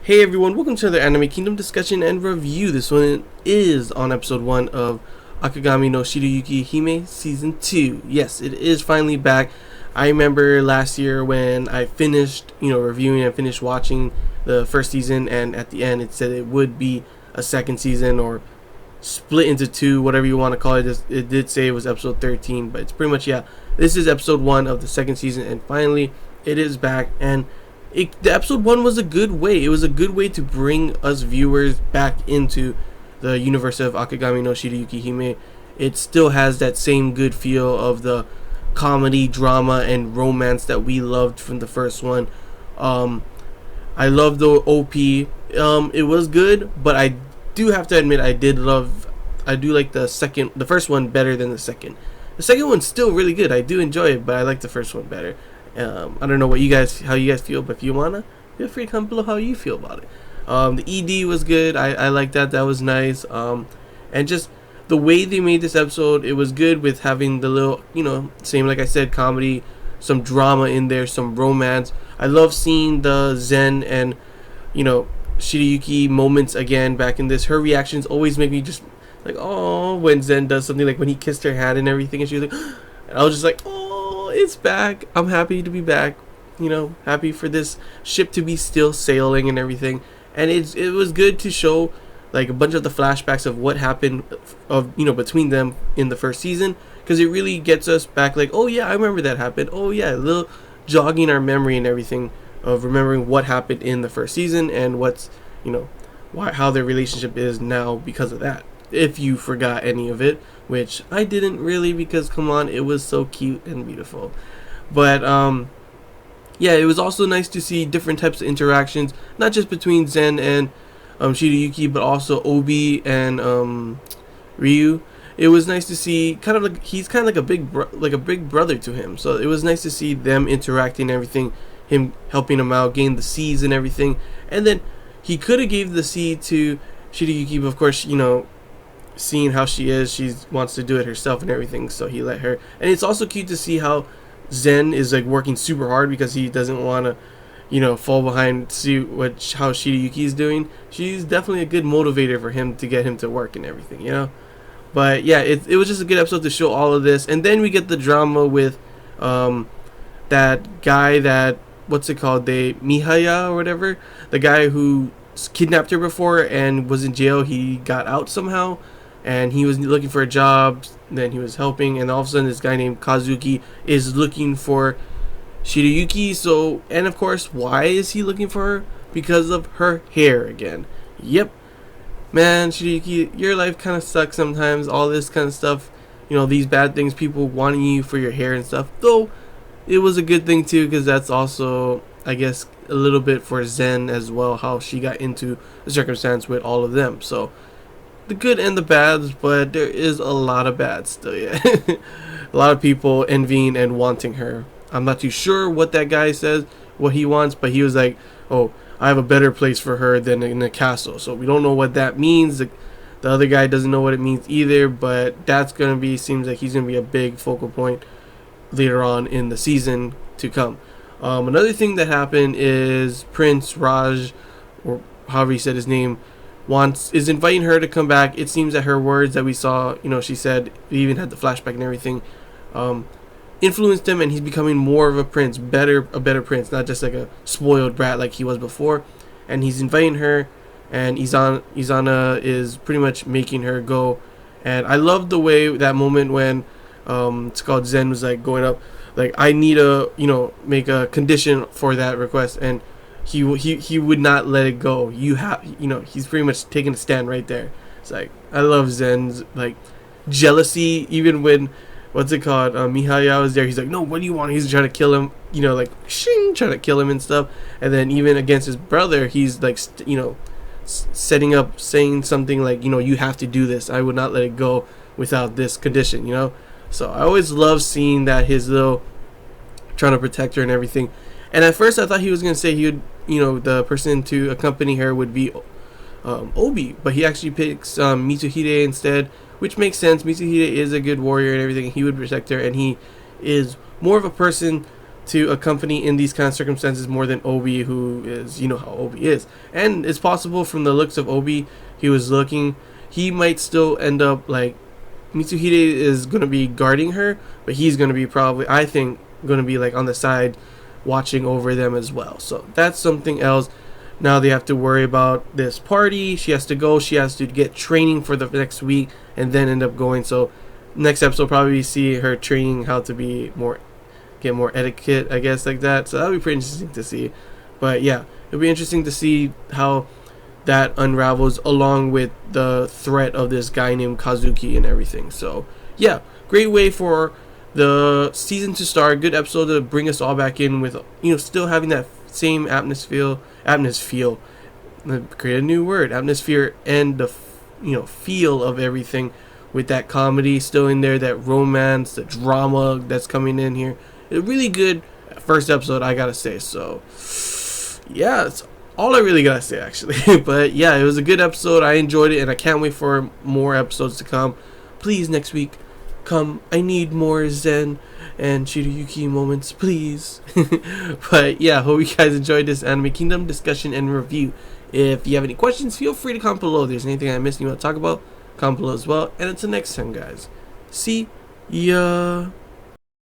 Hey everyone, welcome to the Anime Kingdom discussion and review. This one is on episode 1 of Akagami no Shirayuki-hime season 2. Yes, it is finally back. I remember last year when I finished, reviewing and finished watching the first season, and at the end it said it would be a second season or split into two, whatever you want to call it. It did say it was episode 13, but it's pretty much, yeah, this is episode 1 of the second season, and finally it is back. And the episode 1 was a good way. It was a good way to bring us viewers back into the universe of Akagami no Shirayuki-hime. It still has that same good feel of the comedy, drama, and romance that we loved from the first one. I love the OP. It was good, but I do have to admit I do like the first one better than the second. The second one's still really good. I do enjoy it, but I like the first one better. I don't know how you guys feel, but if you wanna, feel free to comment below how you feel about it. The ED was good. I like that. That was nice. And just the way they made this episode, it was good with having the little, same like I said, comedy, some drama in there, some romance. I love seeing the Zen and Shirayuki moments again back in this. Her reactions always make me just like, oh, when Zen does something, like when he kissed her hand and everything, and she was like, and I was just like, oh, it's back. I'm happy to be back. Happy for this ship to be still sailing and everything. And it was good to show like a bunch of the flashbacks of what happened between them in the first season, because it really gets us back like, oh yeah, I remember that happened. Oh yeah, a little jogging our memory and everything of remembering what happened in the first season and what's how their relationship is now because of that, if you forgot any of it, which I didn't really, because come on, it was so cute and beautiful. But yeah, it was also nice to see different types of interactions, not just between Zen and Shirayuki, but also Obi and Ryu. It was nice to see, kind of like he's kind of like a big brother to him. So it was nice to see them interacting and everything, him helping him out, gain the C's and everything. And then he could have gave the C to Shirayuki, but of course, seeing how she is, she wants to do it herself and everything, so he let her. And it's also cute to see how Zen is like working super hard because he doesn't want to fall behind, see how Shirayuki is doing. She's definitely a good motivator for him to get him to work and everything. But yeah, it was just a good episode to show all of this. And then we get the drama with that guy, that what's it called, the Mihaya or whatever, the guy who kidnapped her before and was in jail. He got out somehow, and he was looking for a job. Then he was helping, and all of a sudden this guy named Kazuki is looking for Shirayuki. So, and of course, why is he looking for her? Because of her hair again. Yep, man, Shirayuki, your life kind of sucks sometimes. All this kind of stuff, these bad things, people wanting you for your hair and stuff. Though it was a good thing too, because that's also, I guess, a little bit for Zen as well, how she got into the circumstance with all of them. So the good and the bads, but there is a lot of bads still. Yeah, a lot of people envying and wanting her. I'm not too sure what that guy says, what he wants, but he was like, oh, I have a better place for her than in a castle. So we don't know what that means. The other guy doesn't know what it means either, but that's gonna be, seems like he's gonna be a big focal point later on in the season to come. Another thing that happened is Prince Raj, or however he said his name, is inviting her to come back. It seems that her words that we saw, she said, we even had the flashback and everything, influenced him, and he's becoming more of a prince, a better prince, not just like a spoiled brat like he was before. And he's inviting her, and Izana is pretty much making her go. And I love the way that moment when it's called, Zen was like going up, like, I need a make a condition for that request, and he would not let it go. He's pretty much taking a stand right there. It's like, I love Zen's like jealousy. Even when what's it called, Mihaya was there, he's like, no, what do you want? He's trying to kill him, like shing, trying to kill him and stuff. And then even against his brother, he's like setting up, saying something like, you have to do this. I would not let it go without this condition. So I always love seeing that, his little trying to protect her and everything. And at first I thought he was going to say he would, the person to accompany her would be Obi, but he actually picks Mitsuhide instead, which makes sense. Mitsuhide is a good warrior and everything. He would protect her, and he is more of a person to accompany in these kind of circumstances more than Obi, who is, you know how Obi is. And it's possible from the looks of Obi, he might still end up like Mitsuhide is going to be guarding her, but he's going to be probably, I think, going to be like on the side watching over them as well. So that's something else. Now they have to worry about this party. She has to go. She has to get training for the next week and then end up going. So next episode probably see her training how to be get more etiquette, I guess, like that. So that'll be pretty interesting to see. But yeah, it'll be interesting to see how that unravels along with the threat of this guy named Kazuki and everything. So yeah, great way for the season to start. Good episode to bring us all back in with, you know, still having that same atmosphere, create a new word, atmosphere, and the, you know, feel of everything, with that comedy still in there, that romance, the drama that's coming in here. A really good first episode, I gotta say. So yeah, that's all I really gotta say, actually. But yeah, it was a good episode. I enjoyed it, and I can't wait for more episodes to come. Please, next week, come. I need more Zen and Shirayuki moments, please. But yeah, hope you guys enjoyed this Anime Kingdom discussion and review. If you have any questions, feel free to comment below. If there's anything I missed you want to talk about, comment below as well. And until next time, guys. See ya.